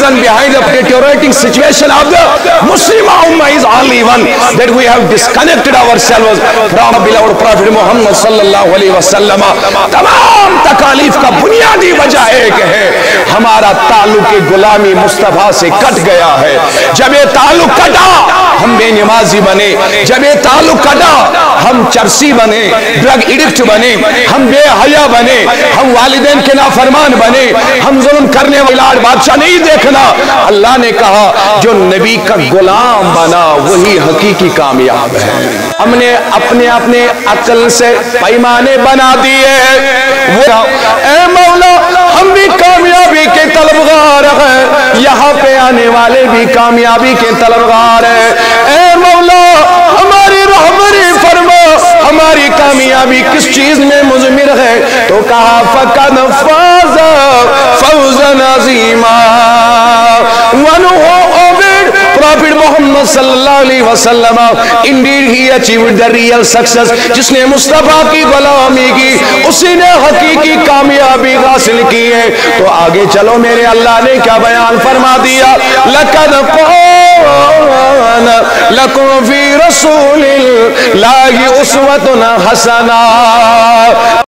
reason behind the deteriorating situation of the Muslim Ummah is only one, that we have disconnected ourselves from beloved Prophet Muhammad sallallahu alaihi wasallam. तमाम तकालीफ का बुनियादी वजह एक है, हमारा ताल्लुक गुलामी मुस्तफा से कट गया है। जब ये ताल्लुक कटा हम बेनमाजी बने, जब ये ताल्लुक कटा हम चरसी बने, ड्रग एडिक्ट बने, हम बेहया बने, हम वालिदैन के नाफरमान बने, हम जुल्म करने वाला बादशाह नहीं देखना। अल्लाह ने कहा जो नबी का गुलाम बना वही हकीकी कामयाब है। हमने अपने अपने अक्ल से पैमाने बना दिए हैं। ऐ मौला हम भी कामयाबी के तलबगार हैं, यहाँ पे आने वाले भी कामयाबी के तलबगार हैं। ऐ मौला हमारी रहबरी फरमा, हमारी कामयाबी किस चीज में मुज़मिर है? तो कहा फ़क़द Faaz फ़ौज़न अज़ीमा। Prophet Muhammad sallallahu alaihi wasallam, indeed he achieved the real success. जिसने मुस्तफा की गुलामी की उसी ने हकीकी कामयाबी हासिल की है। तो आगे चलो, मेरे अल्लाह ने क्या बयान फरमा दिया? लक़द कान लकुम फ़ी रसूलिल्लाहि उस्वतुन हसना।